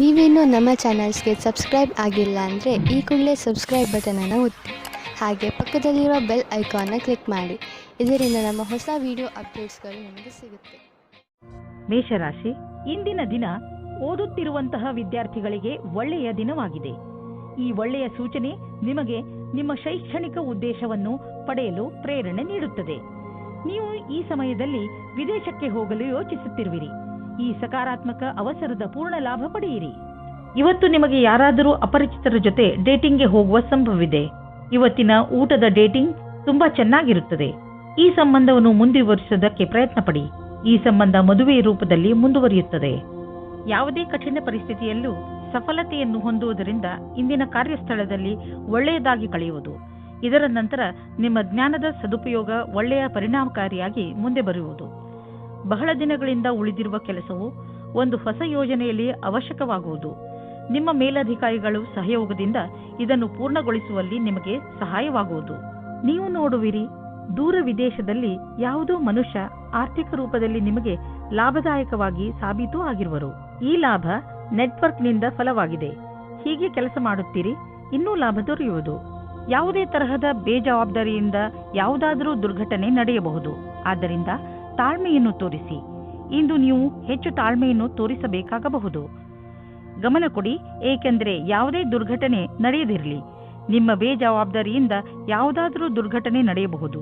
ನೀವೇನೂ ನಮ್ಮ ಚಾನಲ್ಸ್ಗೆ ಸಬ್ಸ್ಕ್ರೈಬ್ ಆಗಿಲ್ಲ ಅಂದರೆ ಈ ಕೂಡಲೇ ಸಬ್ಸ್ಕ್ರೈಬ್ ಬಟನನ್ನು ಒತ್ತಿ ಹಾಗೆ ಪಕ್ಕದಲ್ಲಿರುವ ಬೆಲ್ ಐಕಾನ್ನ ಕ್ಲಿಕ್ ಮಾಡಿ. ಇದರಿಂದ ನಮ್ಮ ಹೊಸ ವಿಡಿಯೋ ಅಪ್ಡೇಟ್ಸ್ಗಳು ನಿಮಗೆ ಸಿಗುತ್ತೆ. ಮೇಷರಾಶಿ, ಇಂದಿನ ದಿನ ಓದುತ್ತಿರುವಂತಹ ವಿದ್ಯಾರ್ಥಿಗಳಿಗೆ ಒಳ್ಳೆಯ ದಿನವಾಗಿದೆ. ಈ ಒಳ್ಳೆಯ ಸೂಚನೆ ನಿಮಗೆ ನಿಮ್ಮ ಶೈಕ್ಷಣಿಕ ಉದ್ದೇಶವನ್ನು ಪಡೆಯಲು ಪ್ರೇರಣೆ ನೀಡುತ್ತದೆ. ನೀವು ಈ ಸಮಯದಲ್ಲಿ ವಿದೇಶಕ್ಕೆ ಹೋಗಲು ಯೋಚಿಸುತ್ತಿರುವಿರಿ. ಈ ಸಕಾರಾತ್ಮಕ ಅವಸರದ ಪೂರ್ಣ ಲಾಭ ಪಡೆಯಿರಿ. ಇವತ್ತು ನಿಮಗೆ ಯಾರಾದರೂ ಅಪರಿಚಿತರ ಜೊತೆ ಡೇಟಿಂಗ್ಗೆ ಹೋಗುವ ಸಂಭವವಿದೆ. ಇವತ್ತಿನ ಊಟದ ಡೇಟಿಂಗ್ ತುಂಬಾ ಚೆನ್ನಾಗಿರುತ್ತದೆ. ಈ ಸಂಬಂಧವನ್ನು ಮುಂದುವರಿಸುವುದಕ್ಕೆ ಪ್ರಯತ್ನ ಪಡಿ. ಈ ಸಂಬಂಧ ಮದುವೆ ರೂಪದಲ್ಲಿ ಮುಂದುವರಿಯುತ್ತದೆ. ಯಾವುದೇ ಕಠಿಣ ಪರಿಸ್ಥಿತಿಯಲ್ಲೂ ಸಫಲತೆಯನ್ನು ಹೊಂದುವುದರಿಂದ ಇಂದಿನ ಕಾರ್ಯಸ್ಥಳದಲ್ಲಿ ಒಳ್ಳೆಯದಾಗಿ ಕಳೆಯುವುದು. ಇದರ ನಂತರ ನಿಮ್ಮ ಜ್ಞಾನದ ಸದುಪಯೋಗ ಒಳ್ಳೆಯ ಪರಿಣಾಮಕಾರಿಯಾಗಿ ಮುಂದೆ ಬರುವುದು. ಬಹಳ ದಿನಗಳಿಂದ ಉಳಿದಿರುವ ಕೆಲಸವು ಒಂದು ಹೊಸ ಯೋಜನೆಯಲ್ಲಿ ಅವಶ್ಯಕವಾಗುವುದು. ನಿಮ್ಮ ಮೇಲಧಿಕಾರಿಗಳು ಸಹಯೋಗದಿಂದ ಇದನ್ನು ಪೂರ್ಣಗೊಳಿಸುವಲ್ಲಿ ನಿಮಗೆ ಸಹಾಯವಾಗುವುದು. ನೀವು ನೋಡುವಿರಿ, ದೂರ ವಿದೇಶದಲ್ಲಿ ಯಾವುದೋ ಮನುಷ್ಯ ಆರ್ಥಿಕ ರೂಪದಲ್ಲಿ ನಿಮಗೆ ಲಾಭದಾಯಕವಾಗಿ ಸಾಬೀತು ಆಗಿರುವರು. ಈ ಲಾಭ ನೆಟ್ವರ್ಕ್ನಿಂದ ಫಲವಾಗಿದೆ. ಹೀಗೆ ಕೆಲಸ ಮಾಡುತ್ತೀರಿ, ಇನ್ನೂ ಲಾಭ ದೊರೆಯುವುದು. ಯಾವುದೇ ತರಹದ ಬೇಜವಾಬ್ದಾರಿಯಿಂದ ಯಾವುದಾದರೂ ದುರ್ಘಟನೆ ನಡೆಯಬಹುದು. ಆದ್ದರಿಂದ ತಾಳ್ಮೆಯನ್ನು ತೋರಿಸಿ. ಇಂದು ನೀವು ಹೆಚ್ಚು ತಾಳ್ಮೆಯನ್ನು ತೋರಿಸಬೇಕಾಗಬಹುದು. ಗಮನ ಕೊಡಿ, ಏಕೆಂದರೆ ಯಾವುದೇ ದುರ್ಘಟನೆ ನಡೆಯದಿರಲಿ. ನಿಮ್ಮ ಬೇಜವಾಬ್ದಾರಿಯಿಂದ ಯಾವುದಾದರೂ ದುರ್ಘಟನೆ ನಡೆಯಬಹುದು.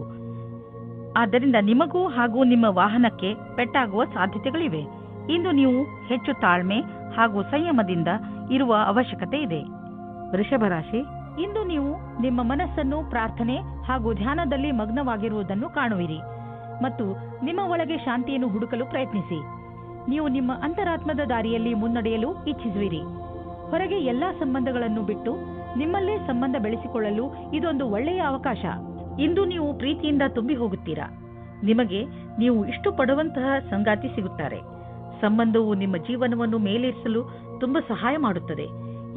ಆದ್ದರಿಂದ ನಿಮಗೂ ಹಾಗೂ ನಿಮ್ಮ ವಾಹನಕ್ಕೆ ಪೆಟ್ಟಾಗುವ ಸಾಧ್ಯತೆಗಳಿವೆ. ಇಂದು ನೀವು ಹೆಚ್ಚು ತಾಳ್ಮೆ ಹಾಗೂ ಸಂಯಮದಿಂದ ಇರುವ ಅವಶ್ಯಕತೆ ಇದೆ. ವೃಷಭ ರಾಶಿ, ಇಂದು ನೀವು ನಿಮ್ಮ ಮನಸ್ಸನ್ನು ಪ್ರಾರ್ಥನೆ ಹಾಗೂ ಧ್ಯಾನದಲ್ಲಿ ಮಗ್ನವಾಗಿರುವುದನ್ನು ಕಾಣುವಿರಿ ಮತ್ತು ನಿಮ್ಮ ಒಳಗೆ ಶಾಂತಿಯನ್ನು ಹುಡುಕಲು ಪ್ರಯತ್ನಿಸಿ. ನೀವು ನಿಮ್ಮ ಅಂತರಾತ್ಮದ ದಾರಿಯಲ್ಲಿ ಮುನ್ನಡೆಯಲು ಇಚ್ಛಿಸುವಿರಿ. ಹೊರಗೆ ಎಲ್ಲಾ ಸಂಬಂಧಗಳನ್ನು ಬಿಟ್ಟು ನಿಮ್ಮಲ್ಲೇ ಸಂಬಂಧ ಬೆಳೆಸಿಕೊಳ್ಳಲು ಇದೊಂದು ಒಳ್ಳೆಯ ಅವಕಾಶ. ಇಂದು ನೀವು ಪ್ರೀತಿಯಿಂದ ತುಂಬಿ ಹೋಗುತ್ತೀರಾ. ನಿಮಗೆ ನೀವು ಇಷ್ಟಪಡುವಂತಹ ಸಂಗಾತಿ ಸಿಗುತ್ತಾರೆ. ಸಂಬಂಧವು ನಿಮ್ಮ ಜೀವನವನ್ನು ಮೇಲೇರಿಸಲು ತುಂಬಾ ಸಹಾಯ ಮಾಡುತ್ತದೆ.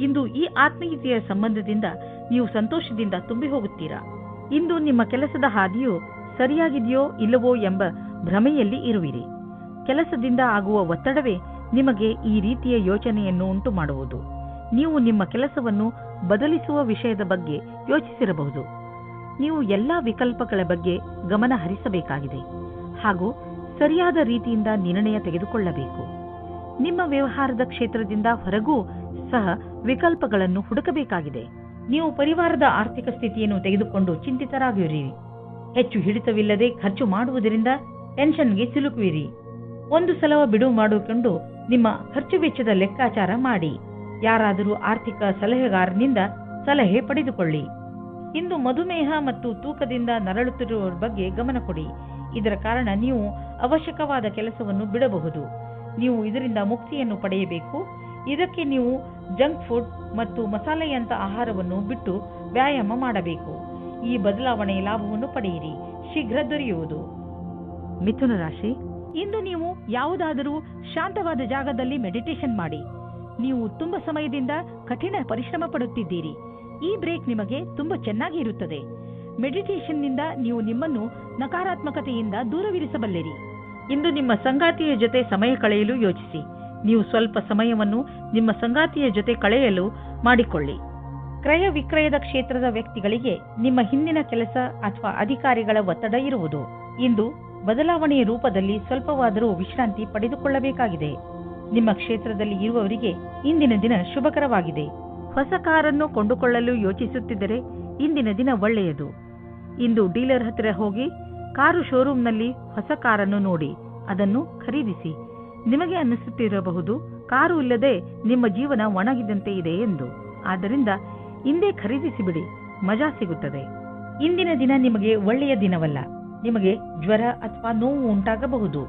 ಇಂದು ಈ ಆತ್ಮೀಯತೆಯ ಸಂಬಂಧದಿಂದ ನೀವು ಸಂತೋಷದಿಂದ ತುಂಬಿ ಹೋಗುತ್ತೀರಾ. ಇಂದು ನಿಮ್ಮ ಕೆಲಸದ ಹಾದಿಯು ಸರಿಯಾಗಿದೆಯೋ ಇಲ್ಲವೋ ಎಂಬ ಭ್ರಮೆಯಲ್ಲಿ ಇರುವಿರಿ. ಕೆಲಸದಿಂದ ಆಗುವ ಒತ್ತಡವೇ ನಿಮಗೆ ಈ ರೀತಿಯ ಯೋಚನೆಯನ್ನು ಉಂಟು ಮಾಡುವುದು. ನೀವು ನಿಮ್ಮ ಕೆಲಸವನ್ನು ಬದಲಿಸುವ ವಿಷಯದ ಬಗ್ಗೆ ಯೋಚಿಸಿರಬಹುದು. ನೀವು ಎಲ್ಲಾ ವಿಕಲ್ಪಗಳ ಬಗ್ಗೆ ಗಮನ ಹರಿಸಬೇಕಾಗಿದೆ ಹಾಗೂ ಸರಿಯಾದ ರೀತಿಯಿಂದ ನಿರ್ಣಯ ತೆಗೆದುಕೊಳ್ಳಬೇಕು. ನಿಮ್ಮ ವ್ಯವಹಾರದ ಕ್ಷೇತ್ರದಿಂದ ಹೊರಗೂ ಸಹ ವಿಕಲ್ಪಗಳನ್ನು ಹುಡುಕಬೇಕಾಗಿದೆ. ನೀವು ಪರಿವಾರದ ಆರ್ಥಿಕ ಸ್ಥಿತಿಯನ್ನು ತೆಗೆದುಕೊಂಡು ಚಿಂತಿತರಾಗಿರಿ. ಹೆಚ್ಚು ಹಿಡಿತವಿಲ್ಲದೆ ಖರ್ಚು ಮಾಡುವುದರಿಂದ ಟೆನ್ಷನ್ಗೆ ಸಿಲುಕುವಿರಿ. ಒಂದು ಸಲ ಬಿಡುವು ಮಾಡಿಕೊಂಡು ನಿಮ್ಮ ಖರ್ಚು ವೆಚ್ಚದ ಲೆಕ್ಕಾಚಾರ ಮಾಡಿ. ಯಾರಾದರೂ ಆರ್ಥಿಕ ಸಲಹೆಗಾರನಿಂದ ಸಲಹೆ ಪಡೆದುಕೊಳ್ಳಿ. ಇಂದು ಮಧುಮೇಹ ಮತ್ತು ತೂಕದಿಂದ ನರಳುತ್ತಿರುವವರ ಬಗ್ಗೆ ಗಮನ ಕೊಡಿ. ಇದರ ಕಾರಣ ನೀವು ಅವಶ್ಯಕವಾದ ಕೆಲಸವನ್ನು ಬಿಡಬಹುದು. ನೀವು ಇದರಿಂದ ಮುಕ್ತಿಯನ್ನು ಪಡೆಯಬೇಕು. ಇದಕ್ಕೆ ನೀವು ಜಂಕ್ ಫುಡ್ ಮತ್ತು ಮಸಾಲೆಯಂತ ಆಹಾರವನ್ನು ಬಿಟ್ಟು ವ್ಯಾಯಾಮ ಮಾಡಬೇಕು. ಈ ಬದಲಾವಣೆಯ ಲಾಭವನ್ನು ಪಡೆಯಿರಿ, ಶೀಘ್ರ ದೊರೆಯುವುದು. ಮಿಥುನ ರಾಶಿ, ಇಂದು ನೀವು ಯಾವುದಾದರೂ ಶಾಂತವಾದ ಜಾಗದಲ್ಲಿ ಮೆಡಿಟೇಷನ್ ಮಾಡಿ. ನೀವು ತುಂಬಾ ಸಮಯದಿಂದ ಕಠಿಣ ಪರಿಶ್ರಮ ಪಡುತ್ತಿದ್ದೀರಿ. ಈ ಬ್ರೇಕ್ ನಿಮಗೆ ತುಂಬಾ ಚೆನ್ನಾಗಿ ಇರುತ್ತದೆ. ಮೆಡಿಟೇಷನ್ನಿಂದ ನೀವು ನಿಮ್ಮನ್ನು ನಕಾರಾತ್ಮಕತೆಯಿಂದ ದೂರವಿರಿಸಬಲ್ಲಿರಿ. ಇಂದು ನಿಮ್ಮ ಸಂಗಾತಿಯ ಜೊತೆ ಸಮಯ ಕಳೆಯಲು ಯೋಚಿಸಿ. ನೀವು ಸ್ವಲ್ಪ ಸಮಯವನ್ನು ನಿಮ್ಮ ಸಂಗಾತಿಯ ಜೊತೆ ಕಳೆಯಲು ಮಾಡಿಕೊಳ್ಳಿ. ಕ್ರಯ ವಿಕ್ರಯದ ಕ್ಷೇತ್ರದ ವ್ಯಕ್ತಿಗಳಿಗೆ ನಿಮ್ಮ ಹಿಂದಿನ ಕೆಲಸ ಅಥವಾ ಅಧಿಕಾರಿಗಳ ಒತ್ತಡ ಇರುವುದು. ಇಂದು ಬದಲಾವಣೆಯ ರೂಪದಲ್ಲಿ ಸ್ವಲ್ಪವಾದರೂ ವಿಶ್ರಾಂತಿ ಪಡೆದುಕೊಳ್ಳಬೇಕಾಗಿದೆ. ನಿಮ್ಮ ಕ್ಷೇತ್ರದಲ್ಲಿ ಇರುವವರಿಗೆ ಇಂದಿನ ದಿನ ಶುಭಕರವಾಗಿದೆ. ಹೊಸ ಕಾರನ್ನು ಕೊಂಡುಕೊಳ್ಳಲು ಯೋಚಿಸುತ್ತಿದ್ದರೆ ಇಂದಿನ ದಿನ ಒಳ್ಳೆಯದು. ಇಂದು ಡೀಲರ್ ಹತ್ತಿರ ಹೋಗಿ ಕಾರು ಶೋರೂಮ್ನಲ್ಲಿ ಹೊಸ ಕಾರನ್ನು ನೋಡಿ ಅದನ್ನು ಖರೀದಿಸಿ. ನಿಮಗೆ ಅನ್ನಿಸುತ್ತಿರಬಹುದು, ಕಾರು ಇಲ್ಲದೆ ನಿಮ್ಮ ಜೀವನ ಒಣಗಿದಂತೆ ಇದೆ ಎಂದು. ಆದ್ದರಿಂದ ಇಂದೇ ಖರೀದಿಸಿಬಿಡಿ, ಮಜಾ ಸಿಗುತ್ತದೆ. ಇಂದಿನ ದಿನ ನಿಮಗೆ ಒಳ್ಳೆಯ ದಿನವಲ್ಲ. ನಿಮಗೆ ಜ್ವರ ಅಥವಾ ನೋವು ಉಂಟಾಗಬಹುದು.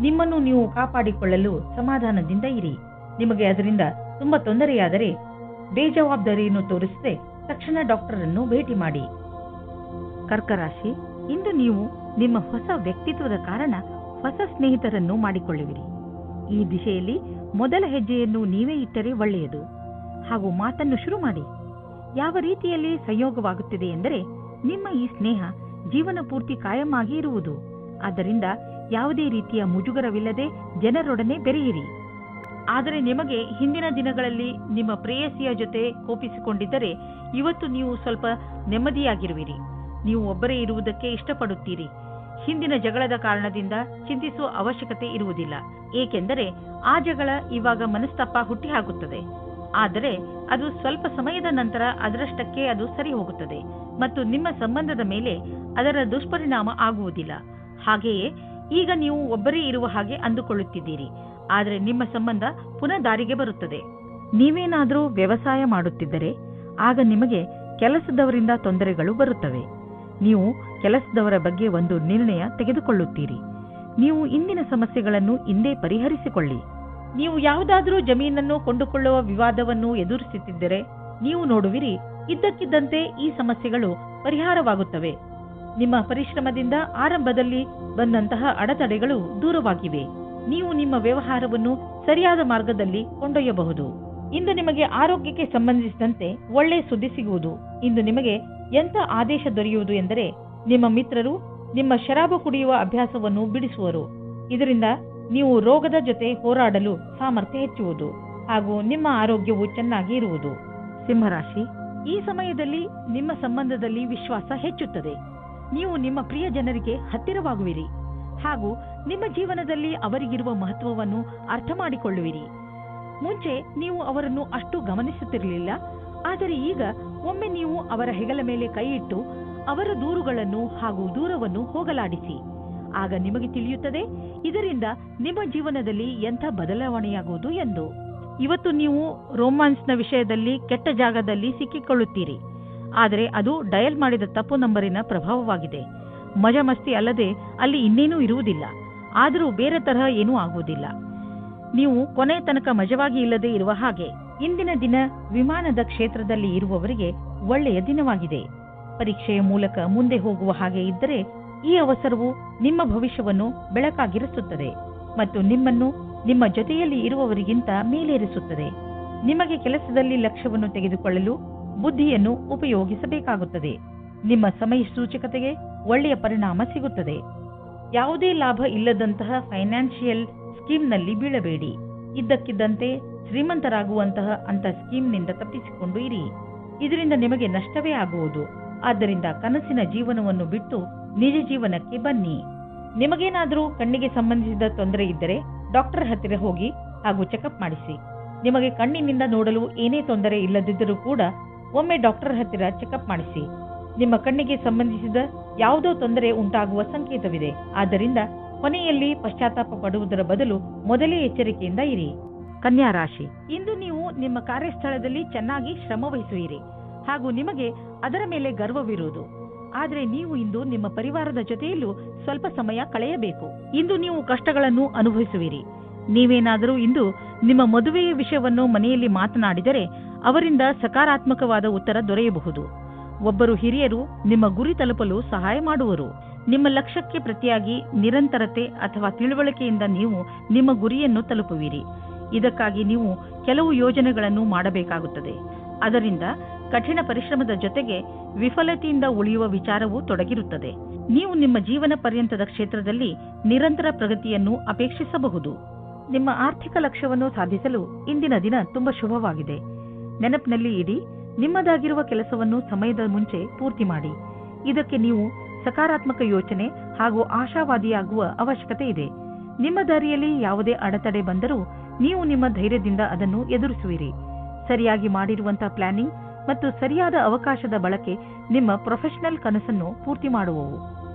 ನಿಮ್ಮನ್ನು ನೀವು ಕಾಪಾಡಿಕೊಳ್ಳಲು ಸಮಾಧಾನದಿಂದ ಇರಿ. ನಿಮಗೆ ಅದರಿಂದ ತುಂಬಾ ತೊಂದರೆಯಾದರೆ ಬೇಜವಾಬ್ದಾರಿಯನ್ನು ತೋರಿಸದೆ ತಕ್ಷಣ ಡಾಕ್ಟರ್ ಅನ್ನು ಭೇಟಿ ಮಾಡಿ. ಕರ್ಕರಾಶಿ, ಇಂದು ನೀವು ನಿಮ್ಮ ಹೊಸ ವ್ಯಕ್ತಿತ್ವದ ಕಾರಣ ಹೊಸ ಸ್ನೇಹಿತರನ್ನು ಮಾಡಿಕೊಳ್ಳುವಿರಿ. ಈ ದಿಶೆಯಲ್ಲಿ ಮೊದಲ ಹೆಜ್ಜೆಯನ್ನು ನೀವೇ ಇಟ್ಟರೆ ಒಳ್ಳೆಯದು. ಹಾಗೂ ಮಾತನ್ನು ಶುರು ಮಾಡಿ. ಯಾವ ರೀತಿಯಲ್ಲಿ ಸಂಯೋಗವಾಗುತ್ತಿದೆ ಎಂದರೆ ನಿಮ್ಮ ಈ ಸ್ನೇಹ ಜೀವನ ಪೂರ್ತಿ ಕಾಯಂ ಆಗಿ ಇರುವುದು. ಆದ್ದರಿಂದ ಯಾವುದೇ ರೀತಿಯ ಮುಜುಗರವಿಲ್ಲದೆ ಜನರೊಡನೆ ಬೆರೆಯಿರಿ. ಆದರೆ ನಿಮಗೆ ಹಿಂದಿನ ದಿನಗಳಲ್ಲಿ ನಿಮ್ಮ ಪ್ರೇಯಸಿಯ ಜೊತೆ ಕೋಪಿಸಿಕೊಂಡಿದ್ದರೆ ಇವತ್ತು ನೀವು ಸ್ವಲ್ಪ ನೆಮ್ಮದಿಯಾಗಿರುವಿರಿ. ನೀವು ಒಬ್ಬರೇ ಇರುವುದಕ್ಕೆ ಇಷ್ಟಪಡುತ್ತೀರಿ. ಹಿಂದಿನ ಜಗಳದ ಕಾರಣದಿಂದ ಚಿಂತಿಸುವ ಅವಶ್ಯಕತೆ ಇರುವುದಿಲ್ಲ, ಏಕೆಂದರೆ ಆ ಜಗಳ ಇವಾಗ ಮನಸ್ತಾಪ ಹುಟ್ಟಿ ಹಾಕುತ್ತದೆ. ಆದರೆ ಅದು ಸ್ವಲ್ಪ ಸಮಯದ ನಂತರ ಅದರಷ್ಟಕ್ಕೆ ಅದು ಸರಿ ಹೋಗುತ್ತದೆ ಮತ್ತು ನಿಮ್ಮ ಸಂಬಂಧದ ಮೇಲೆ ಅದರ ದುಷ್ಪರಿಣಾಮ ಆಗುವುದಿಲ್ಲ. ಹಾಗೆಯೇ ಈಗ ನೀವು ಒಬ್ಬರೇ ಇರುವ ಹಾಗೆ ಅಂದುಕೊಳ್ಳುತ್ತಿದ್ದೀರಿ, ಆದರೆ ನಿಮ್ಮ ಸಂಬಂಧ ಪುನಃ ದಾರಿಗೆ ಬರುತ್ತದೆ. ನೀವೇನಾದರೂ ವ್ಯವಸಾಯ ಮಾಡುತ್ತಿದ್ದರೆ ಆಗ ನಿಮಗೆ ಕೆಲಸದವರಿಂದ ತೊಂದರೆಗಳು ಬರುತ್ತವೆ. ನೀವು ಕೆಲಸದವರ ಬಗ್ಗೆ ಒಂದು ನಿರ್ಣಯ ತೆಗೆದುಕೊಳ್ಳುತ್ತೀರಿ. ನೀವು ಇಂದಿನ ಸಮಸ್ಯೆಗಳನ್ನು ಇಂದೇ ಪರಿಹರಿಸಿಕೊಳ್ಳಿ. ನೀವು ಯಾವುದಾದರೂ ಜಮೀನನ್ನು ಕೊಂಡುಕೊಳ್ಳುವ ವಿವಾದವನ್ನು ಎದುರಿಸುತ್ತಿದ್ದರೆ ನೀವು ನೋಡುವಿರಿ, ಇದ್ದಕ್ಕಿದ್ದಂತೆ ಈ ಸಮಸ್ಯೆಗಳು ಪರಿಹಾರವಾಗುತ್ತವೆ. ನಿಮ್ಮ ಪರಿಶ್ರಮದಿಂದ ಆರಂಭದಲ್ಲಿ ಬಂದಂತಹ ಅಡೆತಡೆಗಳು ದೂರವಾಗಿವೆ. ನೀವು ನಿಮ್ಮ ವ್ಯವಹಾರವನ್ನು ಸರಿಯಾದ ಮಾರ್ಗದಲ್ಲಿ ಕೊಂಡೊಯ್ಯಬಹುದು. ಇಂದು ನಿಮಗೆ ಆರೋಗ್ಯಕ್ಕೆ ಸಂಬಂಧಿಸಿದಂತೆ ಒಳ್ಳೆಯ ಸುದ್ದಿ ಸಿಗುವುದು. ಇಂದು ನಿಮಗೆ ಎಂಥ ಆದೇಶ ದೊರೆಯುವುದು ಎಂದರೆ, ನಿಮ್ಮ ಮಿತ್ರರು ನಿಮ್ಮ ಶರಾಬು ಕುಡಿಯುವ ಅಭ್ಯಾಸವನ್ನು ಬಿಡಿಸುವರು. ಇದರಿಂದ ನೀವು ರೋಗದ ಜೊತೆ ಹೋರಾಡಲು ಸಾಮರ್ಥ್ಯ ಹೆಚ್ಚುವುದು ಹಾಗೂ ನಿಮ್ಮ ಆರೋಗ್ಯವು ಚೆನ್ನಾಗಿ ಇರುವುದು. ಸಿಂಹರಾಶಿ, ಈ ಸಮಯದಲ್ಲಿ ನಿಮ್ಮ ಸಂಬಂಧದಲ್ಲಿ ವಿಶ್ವಾಸ ಹೆಚ್ಚುತ್ತದೆ. ನೀವು ನಿಮ್ಮ ಪ್ರಿಯ ಜನರಿಗೆ ಹತ್ತಿರವಾಗುವಿರಿ ಹಾಗೂ ನಿಮ್ಮ ಜೀವನದಲ್ಲಿ ಅವರಿಗಿರುವ ಮಹತ್ವವನ್ನು ಅರ್ಥ ಮಾಡಿಕೊಳ್ಳುವಿರಿ. ಮುಂಚೆ ನೀವು ಅವರನ್ನು ಅಷ್ಟು ಗಮನಿಸುತ್ತಿರಲಿಲ್ಲ, ಆದರೆ ಈಗ ಒಮ್ಮೆ ನೀವು ಅವರ ಹೆಗಲ ಮೇಲೆ ಕೈ ಇಟ್ಟು ಅವರ ದೂರುಗಳನ್ನು ಹಾಗೂ ದೂರವನ್ನು ಹೋಗಲಾಡಿಸಿ. ಆಗ ನಿಮಗೆ ತಿಳಿಯುತ್ತದೆ ಇದರಿಂದ ನಿಮ್ಮ ಜೀವನದಲ್ಲಿ ಎಂಥ ಬದಲಾವಣೆಯಾಗುವುದು ಎಂದು. ಇವತ್ತು ನೀವು ರೋಮಾನ್ಸ್ನ ವಿಷಯದಲ್ಲಿ ಕೆಟ್ಟ ಜಾಗದಲ್ಲಿ ಸಿಕ್ಕಿಕೊಳ್ಳುತ್ತೀರಿ, ಆದರೆ ಅದು ಡಯಲ್ ಮಾಡಿದ ತಪ್ಪು ನಂಬರಿನ ಪ್ರಭಾವವಾಗಿದೆ. ಮಜಾ ಮಸ್ತಿ ಅಲ್ಲದೆ ಅಲ್ಲಿ ಇನ್ನೇನೂ ಇರುವುದಿಲ್ಲ. ಆದರೂ ಬೇರೆ ತರಹ ಏನೂ ಆಗುವುದಿಲ್ಲ. ನೀವು ಕೊನೆ ತನಕ ಮಜವಾಗಿ ಇಲ್ಲದೆ ಇರುವ ಹಾಗೆ. ಇಂದಿನ ದಿನ ವಿಮಾನದ ಕ್ಷೇತ್ರದಲ್ಲಿ ಇರುವವರಿಗೆ ಒಳ್ಳೆಯ ದಿನವಾಗಿದೆ. ಪರೀಕ್ಷೆಯ ಮೂಲಕ ಮುಂದೆ ಹೋಗುವ ಹಾಗೆ ಇದ್ದರೆ ಈ ಅವಸರವು ನಿಮ್ಮ ಭವಿಷ್ಯವನ್ನು ಬೆಳಕಾಗಿರಿಸುತ್ತದೆ ಮತ್ತು ನಿಮ್ಮನ್ನು ನಿಮ್ಮ ಜೊತೆಯಲ್ಲಿ ಇರುವವರಿಗಿಂತ ಮೇಲೇರಿಸುತ್ತದೆ. ನಿಮಗೆ ಕೆಲಸದಲ್ಲಿ ಲಕ್ಷ್ಯವನ್ನು ತೆಗೆದುಕೊಳ್ಳಲು ಬುದ್ಧಿಯನ್ನು ಉಪಯೋಗಿಸಬೇಕಾಗುತ್ತದೆ. ನಿಮ್ಮ ಸಮಯ ಸೂಚಕತೆಗೆ ಒಳ್ಳೆಯ ಪರಿಣಾಮ ಸಿಗುತ್ತದೆ. ಯಾವುದೇ ಲಾಭ ಇಲ್ಲದಂತಹ ಫೈನಾನ್ಷಿಯಲ್ ಸ್ಕೀಮ್ನಲ್ಲಿ ಬೀಳಬೇಡಿ. ಇದ್ದಕ್ಕಿದ್ದಂತೆ ಶ್ರೀಮಂತರಾಗುವಂತಹ ಅಂತ ಸ್ಕೀಮ್ನಿಂದ ತಪ್ಪಿಸಿಕೊಂಡು ಇರಿ. ಇದರಿಂದ ನಿಮಗೆ ನಷ್ಟವೇ ಆಗುವುದು. ಆದ್ದರಿಂದ ಕನಸಿನ ಜೀವನವನ್ನು ಬಿಟ್ಟು ನಿಜ ಜೀವನಕ್ಕೆ ಬನ್ನಿ. ನಿಮಗೇನಾದರೂ ಕಣ್ಣಿಗೆ ಸಂಬಂಧಿಸಿದ ತೊಂದರೆ ಇದ್ದರೆ ಡಾಕ್ಟರ್ ಹತ್ತಿರ ಹೋಗಿ ಹಾಗೂ ಚೆಕಪ್ ಮಾಡಿಸಿ. ನಿಮಗೆ ಕಣ್ಣಿನಿಂದ ನೋಡಲು ಏನೇ ತೊಂದರೆ ಇಲ್ಲದಿದ್ದರೂ ಕೂಡ ಒಮ್ಮೆ ಡಾಕ್ಟರ್ ಹತ್ತಿರ ಚೆಕಪ್ ಮಾಡಿಸಿ. ನಿಮ್ಮ ಕಣ್ಣಿಗೆ ಸಂಬಂಧಿಸಿದ ಯಾವುದೋ ತೊಂದರೆ ಉಂಟಾಗುವ ಸಂಕೇತವಿದೆ. ಆದ್ದರಿಂದ ಕೊನೆಯಲ್ಲಿ ಪಶ್ಚಾತ್ತಾಪ ಪಡುವುದರ ಬದಲು ಮೊದಲೇ ಎಚ್ಚರಿಕೆಯಿಂದ ಇರಿ. ಕನ್ಯಾ ರಾಶಿ, ಇಂದು ನೀವು ನಿಮ್ಮ ಕಾರ್ಯಸ್ಥಳದಲ್ಲಿ ಚೆನ್ನಾಗಿ ಶ್ರಮ ವಹಿಸುವಿರಿ ಹಾಗೂ ನಿಮಗೆ ಅದರ ಮೇಲೆ ಗರ್ವವಿರುವುದು. ಆದರೆ ನೀವು ಇಂದು ನಿಮ್ಮ ಪರಿವಾರದ ಜೊತೆಯಲ್ಲೂ ಸ್ವಲ್ಪ ಸಮಯ ಕಳೆಯಬೇಕು. ಇಂದು ನೀವು ಕಷ್ಟಗಳನ್ನು ಅನುಭವಿಸುವಿರಿ. ನೀವೇನಾದರೂ ಇಂದು ನಿಮ್ಮ ಮದುವೆಯ ವಿಷಯವನ್ನು ಮನೆಯಲ್ಲಿ ಮಾತನಾಡಿದರೆ ಅವರಿಂದ ಸಕಾರಾತ್ಮಕವಾದ ಉತ್ತರ ದೊರೆಯಬಹುದು. ಒಬ್ಬರು ಹಿರಿಯರು ನಿಮ್ಮ ಗುರಿ ತಲುಪಲು ಸಹಾಯ ಮಾಡುವರು. ನಿಮ್ಮ ಲಕ್ಷ್ಯಕ್ಕೆ ಪ್ರತಿಯಾಗಿ ನಿರಂತರತೆ ಅಥವಾ ತಿಳುವಳಿಕೆಯಿಂದ ನೀವು ನಿಮ್ಮ ಗುರಿಯನ್ನು ತಲುಪುವಿರಿ. ಇದಕ್ಕಾಗಿ ನೀವು ಕೆಲವು ಯೋಜನೆಗಳನ್ನು ಮಾಡಬೇಕಾಗುತ್ತದೆ. ಅದರಿಂದ ಕಠಿಣ ಪರಿಶ್ರಮದ ಜೊತೆಗೆ ವಿಫಲತೆಯಿಂದ ಉಳಿಯುವ ವಿಚಾರವೂ ತೊಡಗಿರುತ್ತದೆ. ನೀವು ನಿಮ್ಮ ಜೀವನ ಪರ್ಯಂತದ ಕ್ಷೇತ್ರದಲ್ಲಿ ನಿರಂತರ ಪ್ರಗತಿಯನ್ನು ಅಪೇಕ್ಷಿಸಬಹುದು. ನಿಮ್ಮ ಆರ್ಥಿಕ ಲಕ್ಷ್ಯವನ್ನು ಸಾಧಿಸಲು ಇಂದಿನ ದಿನ ತುಂಬಾ ಶುಭವಾಗಿದೆ. ನೆನಪಿನಲ್ಲಿ ಇಡಿ, ನಿಮ್ಮದಾಗಿರುವ ಕೆಲಸವನ್ನು ಸಮಯದ ಮುಂಚೆ ಪೂರ್ತಿ ಮಾಡಿ. ಇದಕ್ಕೆ ನೀವು ಸಕಾರಾತ್ಮಕ ಯೋಚನೆ ಹಾಗೂ ಆಶಾವಾದಿಯಾಗುವ ಅವಶ್ಯಕತೆ ಇದೆ. ನಿಮ್ಮ ದಾರಿಯಲ್ಲಿ ಯಾವುದೇ ಅಡೆತಡೆ ಬಂದರೂ ನೀವು ನಿಮ್ಮ ಧೈರ್ಯದಿಂದ ಅದನ್ನು ಎದುರಿಸುವಿರಿ. ಸರಿಯಾಗಿ ಮಾಡಿರುವಂತಹ ಪ್ಲಾನಿಂಗ್ ಮತ್ತು ಸರಿಯಾದ ಅವಕಾಶದ ಬಳಕೆ ನಿಮ್ಮ ಪ್ರೊಫೆಷನಲ್ ಕನಸನ್ನು ಪೂರ್ತಿ ಮಾಡುವವು.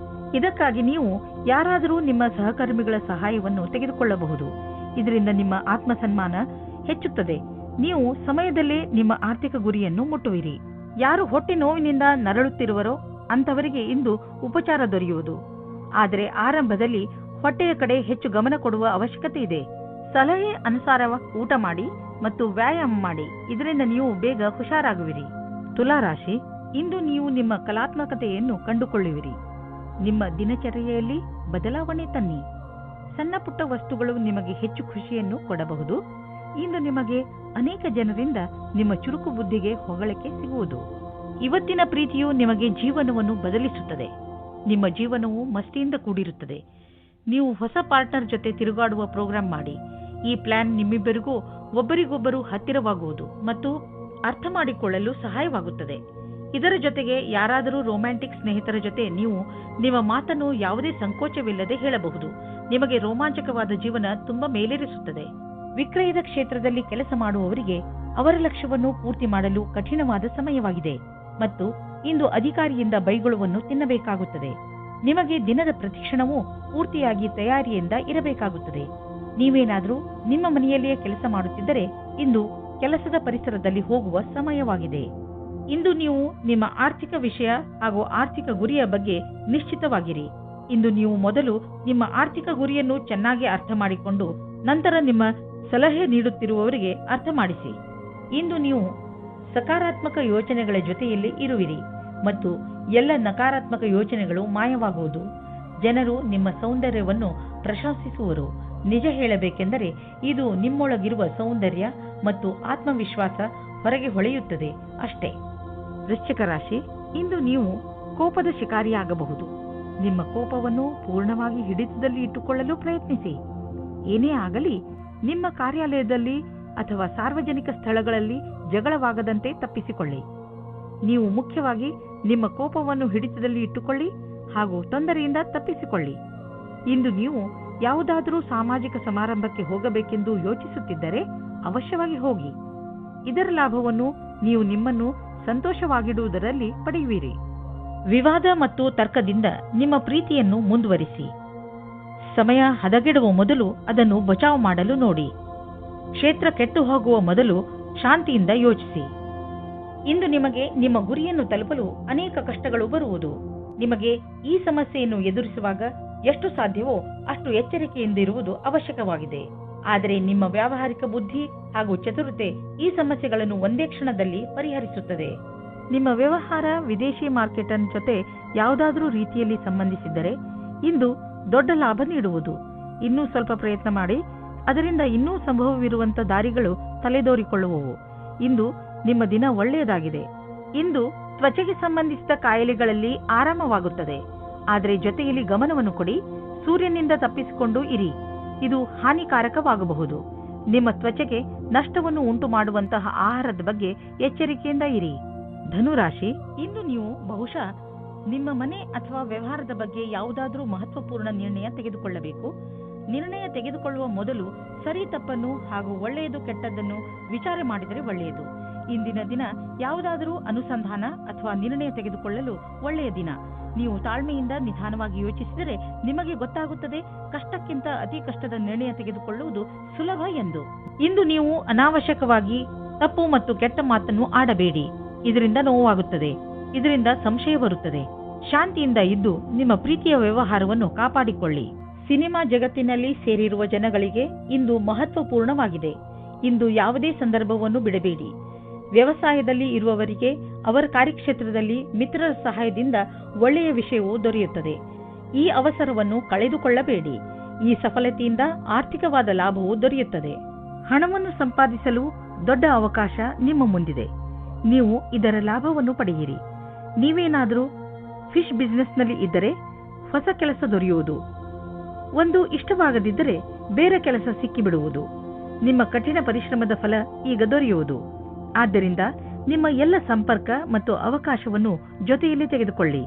ಇದಕ್ಕಾಗಿ ನೀವು ಯಾರಾದರೂ ನಿಮ್ಮ ಸಹಕರ್ಮಿಗಳ ಸಹಾಯವನ್ನು ತೆಗೆದುಕೊಳ್ಳಬಹುದು. ಇದರಿಂದ ನಿಮ್ಮ ಆತ್ಮಸನ್ಮಾನ ಹೆಚ್ಚುತ್ತದೆ. ನೀವು ಸಮಯದಲ್ಲೇ ನಿಮ್ಮ ಆರ್ಥಿಕ ಗುರಿಯನ್ನು ಮುಟ್ಟುವಿರಿ. ಯಾರು ಹೊಟ್ಟೆ ನೋವಿನಿಂದ ನರಳುತ್ತಿರುವರೋ ಅಂತವರಿಗೆ ಇಂದು ಉಪಚಾರ ದೊರೆಯುವುದು. ಆದರೆ ಆರಂಭದಲ್ಲಿ ಹೊಟ್ಟೆಯ ಕಡೆ ಹೆಚ್ಚು ಗಮನ ಕೊಡುವ ಅವಶ್ಯಕತೆ ಇದೆ. ಸಲಹೆ ಅನುಸಾರ ಊಟ ಮಾಡಿ ಮತ್ತು ವ್ಯಾಯಾಮ ಮಾಡಿ. ಇದರಿಂದ ನೀವು ಬೇಗ ಹುಷಾರಾಗುವಿರಿ. ತುಲಾರಾಶಿ, ಇಂದು ನೀವು ನಿಮ್ಮ ಕಲಾತ್ಮಕತೆಯನ್ನು ಕಂಡುಕೊಳ್ಳುವಿರಿ. ನಿಮ್ಮ ದಿನಚರ್ಯೆಯಲ್ಲಿ ಬದಲಾವಣೆ ತನ್ನಿ. ಸಣ್ಣ ಪುಟ್ಟ ವಸ್ತುಗಳು ನಿಮಗೆ ಹೆಚ್ಚು ಖುಷಿಯನ್ನು ಕೊಡಬಹುದು. ಇಂದು ನಿಮಗೆ ಅನೇಕ ಜನರಿಂದ ನಿಮ್ಮ ಚುರುಕು ಬುದ್ಧಿಗೆ ಹೊಗಳಿಕೆ ಸಿಗುವುದು. ಇವತ್ತಿನ ಪ್ರೀತಿಯು ನಿಮಗೆ ಜೀವನವನ್ನು ಬದಲಿಸುತ್ತದೆ. ನಿಮ್ಮ ಜೀವನವು ಮಸ್ತಿಯಿಂದ ಕೂಡಿರುತ್ತದೆ. ನೀವು ಹೊಸ ಪಾರ್ಟ್ನರ್ ಜೊತೆ ತಿರುಗಾಡುವ ಪ್ರೋಗ್ರಾಂ ಮಾಡಿ. ಈ ಪ್ಲಾನ್ ನಿಮ್ಮಿಬ್ಬರಿಗೂ ಒಬ್ಬರಿಗೊಬ್ಬರು ಹತ್ತಿರವಾಗುವುದು ಮತ್ತು ಅರ್ಥ ಮಾಡಿಕೊಳ್ಳಲು ಸಹಾಯವಾಗುತ್ತದೆ. ಇದರ ಜೊತೆಗೆ ಯಾರಾದರೂ ರೊಮ್ಯಾಂಟಿಕ್ ಸ್ನೇಹಿತರ ಜೊತೆ ನೀವು ನಿಮ್ಮ ಮಾತನ್ನು ಯಾವುದೇ ಸಂಕೋಚವಿಲ್ಲದೆ ಹೇಳಬಹುದು. ನಿಮಗೆ ರೋಮಾಂಚಕವಾದ ಜೀವನ ತುಂಬಾ ಮೇಲೇರಿಸುತ್ತದೆ. ವಿಕ್ರಯದ ಕ್ಷೇತ್ರದಲ್ಲಿ ಕೆಲಸ ಮಾಡುವವರಿಗೆ ಅವರ ಲಕ್ಷ್ಯವನ್ನು ಪೂರ್ತಿ ಮಾಡಲು ಕಠಿಣವಾದ ಸಮಯವಾಗಿದೆ ಮತ್ತು ಇಂದು ಅಧಿಕಾರಿಯಿಂದ ಬೈಗುಳವನ್ನು ತಿನ್ನಬೇಕಾಗುತ್ತದೆ. ನಿಮಗೆ ದಿನದ ಪ್ರತಿಕ್ಷಣವೂ ಪೂರ್ತಿಯಾಗಿ ತಯಾರಿಯಿಂದ ಇರಬೇಕಾಗುತ್ತದೆ. ನೀವೇನಾದರೂ ನಿಮ್ಮ ಮನೆಯಲ್ಲಿಯೇ ಕೆಲಸ ಮಾಡುತ್ತಿದ್ದರೆ ಇಂದು ಕೆಲಸದ ಪರಿಸರದಲ್ಲಿ ಹೋಗುವ ಸಮಯವಾಗಿದೆ. ಇಂದು ನೀವು ನಿಮ್ಮ ಆರ್ಥಿಕ ವಿಷಯ ಹಾಗೂ ಆರ್ಥಿಕ ಗುರಿಯ ಬಗ್ಗೆ ನಿಶ್ಚಿತವಾಗಿರಿ. ಇಂದು ನೀವು ಮೊದಲು ನಿಮ್ಮ ಆರ್ಥಿಕ ಗುರಿಯನ್ನು ಚೆನ್ನಾಗಿ ಅರ್ಥ ಮಾಡಿಕೊಂಡು ನಂತರ ನಿಮ್ಮ ಸಲಹೆ ನೀಡುತ್ತಿರುವವರಿಗೆ ಅರ್ಥ ಮಾಡಿಸಿ. ಇಂದು ನೀವು ಸಕಾರಾತ್ಮಕ ಯೋಚನೆಗಳ ಜೊತೆಯಲ್ಲಿ ಇರುವಿರಿ ಮತ್ತು ಎಲ್ಲ ನಕಾರಾತ್ಮಕ ಯೋಚನೆಗಳು ಮಾಯವಾಗುವುದು. ಜನರು ನಿಮ್ಮ ಸೌಂದರ್ಯವನ್ನು ಪ್ರಶಂಸಿಸುವರು. ನಿಜ ಹೇಳಬೇಕೆಂದರೆ ಇದು ನಿಮ್ಮೊಳಗಿರುವ ಸೌಂದರ್ಯ ಮತ್ತು ಆತ್ಮವಿಶ್ವಾಸ ಹೊರಗೆ ಹೊಳೆಯುತ್ತದೆ ಅಷ್ಟೇ. ವೃಶ್ಚಿಕ ರಾಶಿ, ಇಂದು ನೀವು ಕೋಪದ ಶಿಕಾರಿಯಾಗಬಹುದು. ನಿಮ್ಮ ಕೋಪವನ್ನು ಪೂರ್ಣವಾಗಿ ಹಿಡಿತದಲ್ಲಿ ಇಟ್ಟುಕೊಳ್ಳಲು ಪ್ರಯತ್ನಿಸಿ. ಏನೇ ಆಗಲಿ ನಿಮ್ಮ ಕಾರ್ಯಾಲಯದಲ್ಲಿ ಅಥವಾ ಸಾರ್ವಜನಿಕ ಸ್ಥಳಗಳಲ್ಲಿ ಜಗಳವಾಗದಂತೆ ತಪ್ಪಿಸಿಕೊಳ್ಳಿ. ನೀವು ಮುಖ್ಯವಾಗಿ ನಿಮ್ಮ ಕೋಪವನ್ನು ಹಿಡಿತದಲ್ಲಿ ಇಟ್ಟುಕೊಳ್ಳಿ ಹಾಗೂ ತೊಂದರೆಯಿಂದ ತಪ್ಪಿಸಿಕೊಳ್ಳಿ. ಇಂದು ನೀವು ಯಾವುದಾದರೂ ಸಾಮಾಜಿಕ ಸಮಾರಂಭಕ್ಕೆ ಹೋಗಬೇಕೆಂದು ಯೋಚಿಸುತ್ತಿದ್ದರೆ ಅವಶ್ಯವಾಗಿ ಹೋಗಿ. ಇದರ ಲಾಭವನ್ನು ನೀವು ನಿಮ್ಮನ್ನು ಸಂತೋಷವಾಗಿಡುವುದರಲ್ಲಿ ಪಡೆಯುವಿರಿ. ವಿವಾದ ಮತ್ತು ತರ್ಕದಿಂದ ನಿಮ್ಮ ಪ್ರೀತಿಯನ್ನು ಮುಂದುವರಿಸಿ. ಸಮಯ ಹದಗೆಡುವ ಮೊದಲು ಅದನ್ನು ಬಚಾವ್ ಮಾಡಲು ನೋಡಿ. ಕ್ಷೇತ್ರ ಕೆಟ್ಟು ಹೋಗುವ ಮೊದಲು ಶಾಂತಿಯಿಂದ ಯೋಚಿಸಿ. ಇಂದು ನಿಮಗೆ ನಿಮ್ಮ ಗುರಿಯನ್ನು ತಲುಪಲು ಅನೇಕ ಕಷ್ಟಗಳು ಬರುವುದು. ನಿಮಗೆ ಈ ಸಮಸ್ಯೆಯನ್ನು ಎದುರಿಸುವಾಗ ಎಷ್ಟು ಸಾಧ್ಯವೋ ಅಷ್ಟು ಎಚ್ಚರಿಕೆಯಿಂದಿರುವುದು ಅವಶ್ಯಕವಾಗಿದೆ. ಆದರೆ ನಿಮ್ಮ ವ್ಯಾವಹಾರಿಕ ಬುದ್ಧಿ ಹಾಗೂ ಚತುರತೆ ಈ ಸಮಸ್ಯೆಗಳನ್ನು ಒಂದೇ ಕ್ಷಣದಲ್ಲಿ ಪರಿಹರಿಸುತ್ತದೆ. ನಿಮ್ಮ ವ್ಯವಹಾರ ವಿದೇಶಿ ಮಾರ್ಕೆಟ್ ಜೊತೆ ಯಾವುದಾದರೂ ರೀತಿಯಲ್ಲಿ ಸಂಬಂಧಿಸಿದ್ದರೆ ಇಂದು ದೊಡ್ಡ ಲಾಭ ನೀಡುವುದು. ಇನ್ನೂ ಸ್ವಲ್ಪ ಪ್ರಯತ್ನ ಮಾಡಿ, ಅದರಿಂದ ಇನ್ನೂ ಸಂಭವವಿರುವಂತ ದಾರಿಗಳು ತಲೆದೋರಿಕೊಳ್ಳುವವು. ಇಂದು ನಿಮ್ಮ ದಿನ ಒಳ್ಳೆಯದಾಗಿದೆ. ಇಂದು ತ್ವಚೆಗೆ ಸಂಬಂಧಿಸಿದ ಕಾಯಿಲೆಗಳಲ್ಲಿ ಆರಾಮವಾಗುತ್ತದೆ. ಆದರೆ ಜೊತೆಯಲ್ಲಿ ಗಮನವನ್ನು ಕೊಡಿ. ಸೂರ್ಯನಿಂದ ತಪ್ಪಿಸಿಕೊಂಡು ಇರಿ. ಇದು ಹಾನಿಕಾರಕವಾಗಬಹುದು. ನಿಮ್ಮ ತ್ವಚೆಗೆ ನಷ್ಟವನ್ನು ಉಂಟು ಮಾಡುವಂತಹ ಆಹಾರದ ಬಗ್ಗೆ ಎಚ್ಚರಿಕೆಯಿಂದ ಇರಿ. ಧನುರಾಶಿ, ಇಂದು ನೀವು ಬಹುಶಃ ನಿಮ್ಮ ಮನೆ ಅಥವಾ ವ್ಯವಹಾರದ ಬಗ್ಗೆ ಯಾವುದಾದರೂ ಮಹತ್ವಪೂರ್ಣ ನಿರ್ಣಯ ತೆಗೆದುಕೊಳ್ಳಬೇಕು. ನಿರ್ಣಯ ತೆಗೆದುಕೊಳ್ಳುವ ಮೊದಲು ಸರಿ ತಪ್ಪನ್ನು ಹಾಗೂ ಒಳ್ಳೆಯದು ಕೆಟ್ಟದ್ದನ್ನು ವಿಚಾರ ಮಾಡಿದರೆ ಒಳ್ಳೆಯದು. ಇಂದಿನ ದಿನ ಯಾವುದಾದರೂ ಅನುಸಂಧಾನ ಅಥವಾ ನಿರ್ಣಯ ತೆಗೆದುಕೊಳ್ಳಲು ಒಳ್ಳೆಯ ದಿನ. ನೀವು ತಾಳ್ಮೆಯಿಂದ ನಿಧಾನವಾಗಿ ಯೋಚಿಸಿದರೆ ನಿಮಗೆ ಗೊತ್ತಾಗುತ್ತದೆ ಕಷ್ಟಕ್ಕಿಂತ ಅತಿ ಕಷ್ಟದ ನಿರ್ಣಯ ತೆಗೆದುಕೊಳ್ಳುವುದು ಸುಲಭ ಎಂದು. ಇಂದು ನೀವು ಅನಾವಶ್ಯಕವಾಗಿ ತಪ್ಪು ಮತ್ತು ಕೆಟ್ಟ ಮಾತನ್ನು ಆಡಬೇಡಿ. ಇದರಿಂದ ನೋವಾಗುತ್ತದೆ. ಇದರಿಂದ ಸಂಶಯ ಬರುತ್ತದೆ. ಶಾಂತಿಯಿಂದ ಇದ್ದು ನಿಮ್ಮ ಪ್ರೀತಿಯ ವ್ಯವಹಾರವನ್ನು ಕಾಪಾಡಿಕೊಳ್ಳಿ. ಸಿನಿಮಾ ಜಗತ್ತಿನಲ್ಲಿ ಸೇರಿರುವ ಜನಗಳಿಗೆ ಇಂದು ಮಹತ್ವಪೂರ್ಣವಾಗಿದೆ. ಇಂದು ಯಾವುದೇ ಸಂದರ್ಭವನ್ನು ಬಿಡಬೇಡಿ. ವ್ಯವಸಾಯದಲ್ಲಿ ಇರುವವರಿಗೆ ಅವರ ಕಾರ್ಯಕ್ಷೇತ್ರದಲ್ಲಿ ಮಿತ್ರರ ಸಹಾಯದಿಂದ ಒಳ್ಳೆಯ ವಿಷಯವು ದೊರೆಯುತ್ತದೆ. ಈ ಅವಸರವನ್ನು ಕಳೆದುಕೊಳ್ಳಬೇಡಿ. ಈ ಸಫಲತೆಯಿಂದ ಆರ್ಥಿಕವಾದ ಲಾಭವು ದೊರೆಯುತ್ತದೆ. ಹಣವನ್ನು ಸಂಪಾದಿಸಲು ದೊಡ್ಡ ಅವಕಾಶ ನಿಮ್ಮ ಮುಂದಿದೆ. ನೀವು ಇದರ ಲಾಭವನ್ನು ಪಡೆಯಿರಿ. ನೀವೇನಾದರೂ ಫಿಶ್ ಬಿಸಿನೆಸ್ನಲ್ಲಿ ಇದ್ದರೆ ಹೊಸ ಕೆಲಸ ದೊರೆಯುವುದು. ಒಂದು ಇಷ್ಟವಾಗದಿದ್ದರೆ ಬೇರೆ ಕೆಲಸ ಸಿಕ್ಕಿಬಿಡುವುದು. ನಿಮ್ಮ ಕಠಿಣ ಪರಿಶ್ರಮದ ಫಲ ಈಗ ದೊರೆಯುವುದು. ಆದ್ದರಿಂದ ನಿಮ್ಮ ಎಲ್ಲ ಸಂಪರ್ಕ ಮತ್ತು ಅವಕಾಶವನ್ನು ಜೊತೆಯಲ್ಲಿ ತೆಗೆದುಕೊಳ್ಳಿ.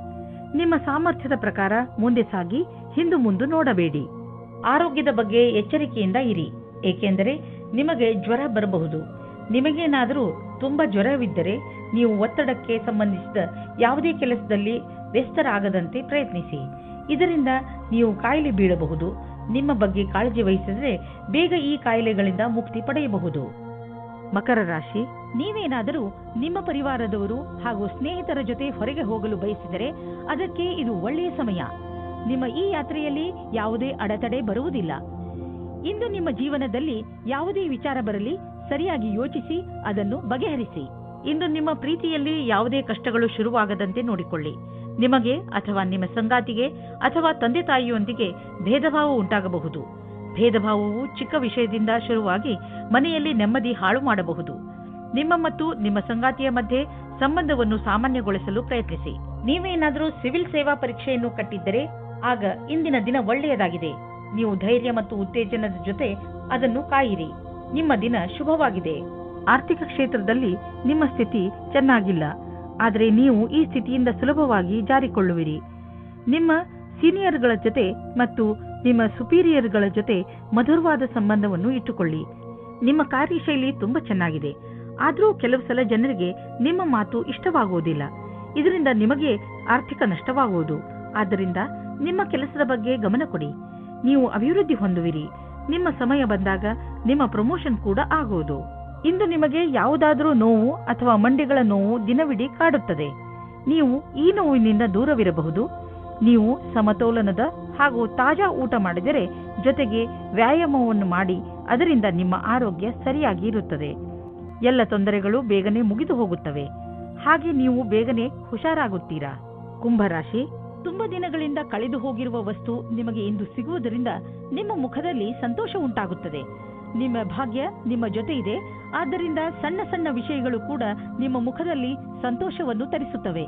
ನಿಮ್ಮ ಸಾಮರ್ಥ್ಯದ ಪ್ರಕಾರ ಮುಂದೆ ಸಾಗಿ ಹಿಂದು ಮುಂದೆ ನೋಡಬೇಡಿ. ಆರೋಗ್ಯದ ಬಗ್ಗೆ ಎಚ್ಚರಿಕೆಯಿಂದ ಇರಿ, ಏಕೆಂದರೆ ನಿಮಗೆ ಜ್ವರ ಬರಬಹುದು. ನಿಮಗೇನಾದರೂ ತುಂಬಾ ಜ್ವರವಿದ್ದರೆ ನೀವು ಒತ್ತಡಕ್ಕೆ ಸಂಬಂಧಿಸಿದ ಯಾವುದೇ ಕೆಲಸದಲ್ಲಿ ವ್ಯಸ್ತರಾಗದಂತೆ ಪ್ರಯತ್ನಿಸಿ. ಇದರಿಂದ ನೀವು ಕಾಯಿಲೆ ಬೀಳಬಹುದು. ನಿಮ್ಮ ಬಗ್ಗೆ ಕಾಳಜಿ ವಹಿಸಿದರೆ ಬೇಗ ಈ ಕಾಯಿಲೆಗಳಿಂದ ಮುಕ್ತಿ ಪಡೆಯಬಹುದು. ಮಕರ ರಾಶಿ, ನೀವೇನಾದರೂ ನಿಮ್ಮ ಪರಿವಾರದವರು ಹಾಗೂ ಸ್ನೇಹಿತರ ಜೊತೆ ಹೊರಗೆ ಹೋಗಲು ಬಯಸಿದರೆ ಅದಕ್ಕೆ ಇದು ಒಳ್ಳೆಯ ಸಮಯ. ನಿಮ್ಮ ಈ ಯಾತ್ರೆಯಲ್ಲಿ ಯಾವುದೇ ಅಡೆತಡೆ ಬರುವುದಿಲ್ಲ. ಇಂದು ನಿಮ್ಮ ಜೀವನದಲ್ಲಿ ಯಾವುದೇ ವಿಚಾರ ಬರಲಿ ಸರಿಯಾಗಿ ಯೋಚಿಸಿ ಅದನ್ನು ಬಗೆಹರಿಸಿ. ಇಂದು ನಿಮ್ಮ ಪ್ರೀತಿಯಲ್ಲಿ ಯಾವುದೇ ಕಷ್ಟಗಳು ಶುರುವಾಗದಂತೆ ನೋಡಿಕೊಳ್ಳಿ. ನಿಮಗೆ ಅಥವಾ ನಿಮ್ಮ ಸಂಗಾತಿಗೆ ಅಥವಾ ತಂದೆ ತಾಯಿಯೊಂದಿಗೆ ಭೇದಭಾವ ಉಂಟಾಗಬಹುದು. ಭೇದಭಾವವು ಚಿಕ್ಕ ವಿಷಯದಿಂದ ಶುರುವಾಗಿ ಮನೆಯಲ್ಲಿ ನೆಮ್ಮದಿ ಹಾಳು ಮಾಡಬಹುದು. ನಿಮ್ಮ ಮತ್ತು ನಿಮ್ಮ ಸಂಗಾತಿಯ ಮಧ್ಯೆ ಸಂಬಂಧವನ್ನು ಸಾಮಾನ್ಯಗೊಳಿಸಲು ಪ್ರಯತ್ನಿಸಿ. ನೀವೇನಾದರೂ ಸಿವಿಲ್ ಸೇವಾ ಪರೀಕ್ಷೆಯನ್ನು ಕಟ್ಟಿದ್ದರೆ ಆಗ ಇಂದಿನ ದಿನ ಒಳ್ಳೆಯದಾಗಿದೆ. ನೀವು ಧೈರ್ಯ ಮತ್ತು ಉತ್ತೇಜನದ ಜೊತೆ ಅದನ್ನು ಕಾಯಿರಿ. ನಿಮ್ಮ ದಿನ ಶುಭವಾಗಿದೆ. ಆರ್ಥಿಕ ಕ್ಷೇತ್ರದಲ್ಲಿ ನಿಮ್ಮ ಸ್ಥಿತಿ ಚೆನ್ನಾಗಿಲ್ಲ, ಆದರೆ ನೀವು ಈ ಸ್ಥಿತಿಯಿಂದ ಸುಲಭವಾಗಿ ಜಾರಿಕೊಳ್ಳುವಿರಿ. ನಿಮ್ಮ ಸೀನಿಯರ್ಗಳ ಜೊತೆ ಮತ್ತು ನಿಮ್ಮ ಸುಪೀರಿಯರ್ಗಳ ಜೊತೆ ಮಧುರವಾದ ಸಂಬಂಧವನ್ನು ಇಟ್ಟುಕೊಳ್ಳಿ. ನಿಮ್ಮ ಕಾರ್ಯಶೈಲಿ ತುಂಬಾ ಚೆನ್ನಾಗಿದೆ, ಆದರೂ ಕೆಲವು ಸಲ ಜನರಿಗೆ ನಿಮ್ಮ ಮಾತು ಇಷ್ಟವಾಗುವುದಿಲ್ಲ. ಇದರಿಂದ ನಿಮಗೆ ಆರ್ಥಿಕ ನಷ್ಟವಾಗುವುದು. ಆದ್ದರಿಂದ ನಿಮ್ಮ ಕೆಲಸದ ಬಗ್ಗೆ ಗಮನ ಕೊಡಿ. ನೀವು ಅಭಿವೃದ್ಧಿ ಹೊಂದುವಿರಿ. ನಿಮ್ಮ ಸಮಯ ಬಂದಾಗ ನಿಮ್ಮ ಪ್ರಮೋಷನ್ ಕೂಡ ಆಗುವುದು. ಇಂದು ನಿಮಗೆ ಯಾವುದಾದರೂ ನೋವು ಅಥವಾ ಮಂಡಿಗಳ ನೋವು ದಿನವಿಡೀ ಕಾಡುತ್ತದೆ. ನೀವು ಈ ನೋವಿನಿಂದ ದೂರವಿರಬಹುದು. ನೀವು ಸಮತೋಲನದ ಹಾಗೂ ತಾಜಾ ಊಟ ಮಾಡಿದರೆ, ಜೊತೆಗೆ ವ್ಯಾಯಾಮವನ್ನು ಮಾಡಿ, ಅದರಿಂದ ನಿಮ್ಮ ಆರೋಗ್ಯ ಸರಿಯಾಗಿ ಇರುತ್ತದೆ. ಎಲ್ಲ ತೊಂದರೆಗಳು ಬೇಗನೆ ಮುಗಿದು ಹೋಗುತ್ತವೆ. ಹಾಗೆ ನೀವು ಬೇಗನೆ ಹುಷಾರಾಗುತ್ತೀರಾ. ಕುಂಭರಾಶಿ, ತುಂಬಾ ದಿನಗಳಿಂದ ಕಳೆದು ಹೋಗಿರುವ ವಸ್ತು ನಿಮಗೆ ಇಂದು ಸಿಗುವುದರಿಂದ ನಿಮ್ಮ ಮುಖದಲ್ಲಿ ಸಂತೋಷ ಉಂಟಾಗುತ್ತದೆ. ನಿಮ್ಮ ಭಾಗ್ಯ ನಿಮ್ಮ ಜೊತೆ ಇದೆ. ಆದ್ದರಿಂದ ಸಣ್ಣ ಸಣ್ಣ ವಿಷಯಗಳು ಕೂಡ ನಿಮ್ಮ ಮುಖದಲ್ಲಿ ಸಂತೋಷವನ್ನು ತರಿಸುತ್ತವೆ.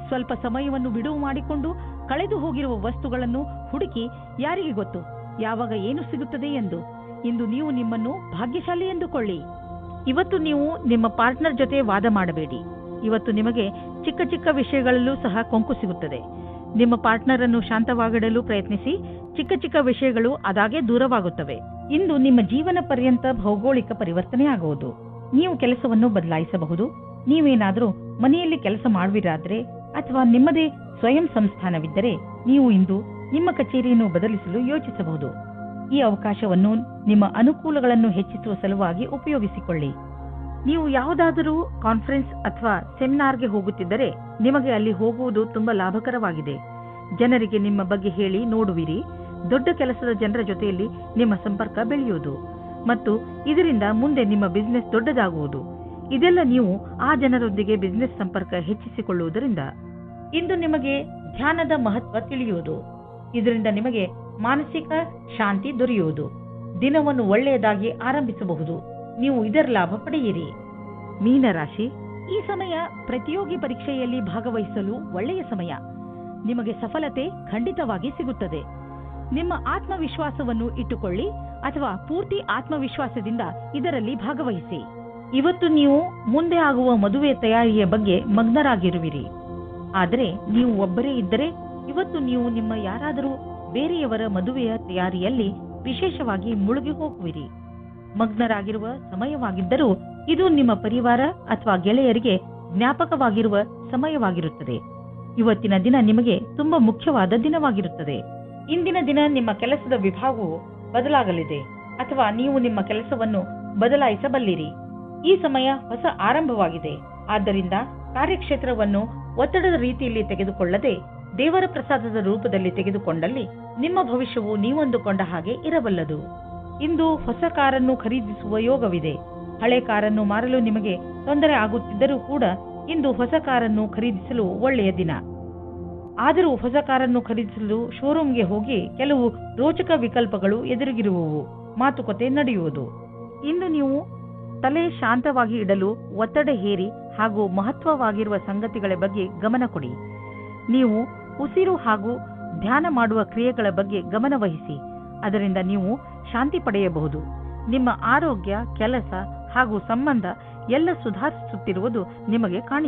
ಸ್ವಲ್ಪ ಸಮಯವನ್ನು ಬಿಡುವು ಮಾಡಿಕೊಂಡು ಕಳೆದು ಹೋಗಿರುವ ವಸ್ತುಗಳನ್ನು ಹುಡುಕಿ, ಯಾರಿಗೆ ಗೊತ್ತು ಯಾವಾಗ ಏನು ಸಿಗುತ್ತದೆ ಎಂದು. ಇಂದು ನೀವು ನಿಮ್ಮನ್ನು ಭಾಗ್ಯಶಾಲಿ ಎಂದುಕೊಳ್ಳಿ. ಇವತ್ತು ನೀವು ನಿಮ್ಮ ಪಾರ್ಟ್ನರ್ ಜೊತೆ ವಾದ ಮಾಡಬೇಡಿ. ಇವತ್ತು ನಿಮಗೆ ಚಿಕ್ಕ ಚಿಕ್ಕ ವಿಷಯಗಳಲ್ಲೂ ಸಹ ಕೊಂಕು ಸಿಗುತ್ತದೆ. ನಿಮ್ಮ ಪಾರ್ಟ್ನರ್ ಅನ್ನು ಶಾಂತವಾಗಿಡಲು ಪ್ರಯತ್ನಿಸಿ. ಚಿಕ್ಕ ಚಿಕ್ಕ ವಿಷಯಗಳು ಅದಾಗೆ ದೂರವಾಗುತ್ತವೆ. ಇಂದು ನಿಮ್ಮ ಜೀವನ ಪರ್ಯಂತ ಭೌಗೋಳಿಕ ಪರಿವರ್ತನೆ ಆಗುವುದು. ನೀವು ಕೆಲಸವನ್ನು ಬದಲಾಯಿಸಬಹುದು. ನೀವೇನಾದರೂ ಮನೆಯಲ್ಲಿ ಕೆಲಸ ಮಾಡುವಿರಾದ್ರೆ ಅಥವಾ ನಿಮ್ಮದೇ ಸ್ವಯಂ ಸಂಸ್ಥಾನವಿದ್ದರೆ ನೀವು ಇಂದು ನಿಮ್ಮ ಕಚೇರಿಯನ್ನು ಬದಲಿಸಲು ಯೋಚಿಸಬಹುದು. ಈ ಅವಕಾಶವನ್ನು ನಿಮ್ಮ ಅನುಕೂಲಗಳನ್ನು ಹೆಚ್ಚಿಸುವ ಸಲುವಾಗಿ ಉಪಯೋಗಿಸಿಕೊಳ್ಳಿ. ನೀವು ಯಾವುದಾದರೂ ಕಾನ್ಫರೆನ್ಸ್ ಅಥವಾ ಸೆಮಿನಾರ್ಗೆ ಹೋಗುತ್ತಿದ್ದರೆ ನಿಮಗೆ ಅಲ್ಲಿ ಹೋಗುವುದು ತುಂಬಾ ಲಾಭಕರವಾಗಿದೆ. ಜನರಿಗೆ ನಿಮ್ಮ ಬಗ್ಗೆ ಹೇಳಿ ನೋಡುವಿರಿ. ದೊಡ್ಡ ಕೆಲಸದ ಜನರ ಜೊತೆಯಲ್ಲಿ ನಿಮ್ಮ ಸಂಪರ್ಕ ಬೆಳೆಯುವುದು ಮತ್ತು ಇದರಿಂದ ಮುಂದೆ ನಿಮ್ಮ ಬಿಸಿನೆಸ್ ದೊಡ್ಡದಾಗುವುದು. ಇದೆಲ್ಲ ನೀವು ಆ ಜನರೊಂದಿಗೆ ಬಿಸಿನೆಸ್ ಸಂಪರ್ಕ ಹೆಚ್ಚಿಸಿಕೊಳ್ಳುವುದರಿಂದ. ಇಂದು ನಿಮಗೆ ಧ್ಯಾನದ ಮಹತ್ವ ತಿಳಿಯುವುದು. ಇದರಿಂದ ನಿಮಗೆ ಮಾನಸಿಕ ಶಾಂತಿ ದೊರೆಯುವುದು. ದಿನವನ್ನು ಒಳ್ಳೆಯದಾಗಿ ಆರಂಭಿಸಬಹುದು. ನೀವು ಇದರ ಲಾಭ ಪಡೆಯಿರಿ. ಮೀನರಾಶಿ, ಈ ಸಮಯ ಪ್ರತಿಯೋಗಿ ಪರೀಕ್ಷೆಯಲ್ಲಿ ಭಾಗವಹಿಸಲು ಒಳ್ಳೆಯ ಸಮಯ. ನಿಮಗೆ ಸಫಲತೆ ಖಂಡಿತವಾಗಿ ಸಿಗುತ್ತದೆ. ನಿಮ್ಮ ಆತ್ಮವಿಶ್ವಾಸವನ್ನು ಇಟ್ಟುಕೊಳ್ಳಿ ಅಥವಾ ಪೂರ್ತಿ ಆತ್ಮವಿಶ್ವಾಸದಿಂದ ಇದರಲ್ಲಿ ಭಾಗವಹಿಸಿ. ಇವತ್ತು ನೀವು ಮುಂದೆ ಆಗುವ ಮದುವೆ ತಯಾರಿಯ ಬಗ್ಗೆ ಮಗ್ನರಾಗಿರುವಿರಿ. ಆದರೆ ನೀವು ಒಬ್ಬರೇ ಇದ್ದರೆ ಇವತ್ತು ನೀವು ನಿಮ್ಮ ಯಾರಾದರೂ ಬೇರೆಯವರ ಮದುವೆಯ ತಯಾರಿಯಲ್ಲಿ ವಿಶೇಷವಾಗಿ ಮುಳುಗಿ ಹೋಗುವಿರಿ. ಮಗ್ನರಾಗಿರುವ ಸಮಯವಾಗಿದ್ದರೂ ಇದು ನಿಮ್ಮ ಪರಿವಾರ ಅಥವಾ ಗೆಳೆಯರಿಗೆ ಜ್ಞಾಪಕವಾಗಿರುವ ಸಮಯವಾಗಿರುತ್ತದೆ. ಇವತ್ತಿನ ದಿನ ನಿಮಗೆ ತುಂಬಾ ಮುಖ್ಯವಾದ ದಿನವಾಗಿರುತ್ತದೆ. ಇಂದಿನ ದಿನ ನಿಮ್ಮ ಕೆಲಸದ ವಿಭಾಗವು ಬದಲಾಗಲಿದೆ ಅಥವಾ ನೀವು ನಿಮ್ಮ ಕೆಲಸವನ್ನು ಬದಲಾಯಿಸಬಲ್ಲಿರಿ. ಈ ಸಮಯ ಹೊಸ ಆರಂಭವಾಗಿದೆ. ಆದ್ದರಿಂದ ಕಾರ್ಯಕ್ಷೇತ್ರವನ್ನು ಒತ್ತಡದ ರೀತಿಯಲ್ಲಿ ತೆಗೆದುಕೊಳ್ಳದೆ ದೇವರ ಪ್ರಸಾದದ ರೂಪದಲ್ಲಿ ತೆಗೆದುಕೊಂಡಲ್ಲಿ ನಿಮ್ಮ ಭವಿಷ್ಯವು ನೀವಂದುಕೊಂಡ ಹಾಗೆ ಇರಬಲ್ಲದು. ಇಂದು ಹೊಸ ಕಾರನ್ನು ಖರೀದಿಸುವ ಯೋಗವಿದೆ. ಹಳೆ ಕಾರನ್ನು ಮಾರಲು ನಿಮಗೆ ತೊಂದರೆ ಆಗುತ್ತಿದ್ದರೂ ಕೂಡ ಇಂದು ಹೊಸ ಕಾರನ್ನು ಖರೀದಿಸಲು ಒಳ್ಳೆಯ ದಿನ. ಆದರೂ ಹೊಸ ಕಾರನ್ನು ಖರೀದಿಸಲು ಶೋರೂಮ್ಗೆ ಹೋಗಿ ಕೆಲವು ರೋಚಕ ವಿಕಲ್ಪಗಳು ಎದುರಿಗಿರುವವು. ಮಾತುಕತೆ ನಡೆಯುವುದು. ಇಂದು ನೀವು ತಲೆ ಶಾಂತವಾಗಿ ಇಡಲು ಒತ್ತಡ ಹೇರಿ ಹಾಗೂ ಮಹತ್ವವಾಗಿರುವ ಸಂಗತಿಗಳ ಬಗ್ಗೆ ಗಮನ ಕೊಡಿ. ನೀವು ಉಸಿರು ಹಾಗೂ ಧ್ಯಾನ ಮಾಡುವ ಕ್ರಿಯೆಗಳ ಬಗ್ಗೆ ಗಮನ ವಹಿಸಿ. ಅದರಿಂದ ನೀವು ಶಾಂತಿ ಪಡೆಯಬಹುದು. ನಿಮ್ಮ ಆರೋಗ್ಯ, ಕೆಲಸ ಹಾಗೂ ಸಂಬಂಧ ಎಲ್ಲ ಸುಧಾರಿಸುತ್ತಿರುವುದು ನಿಮಗೆ ಕಾಣಿಸುತ್ತದೆ.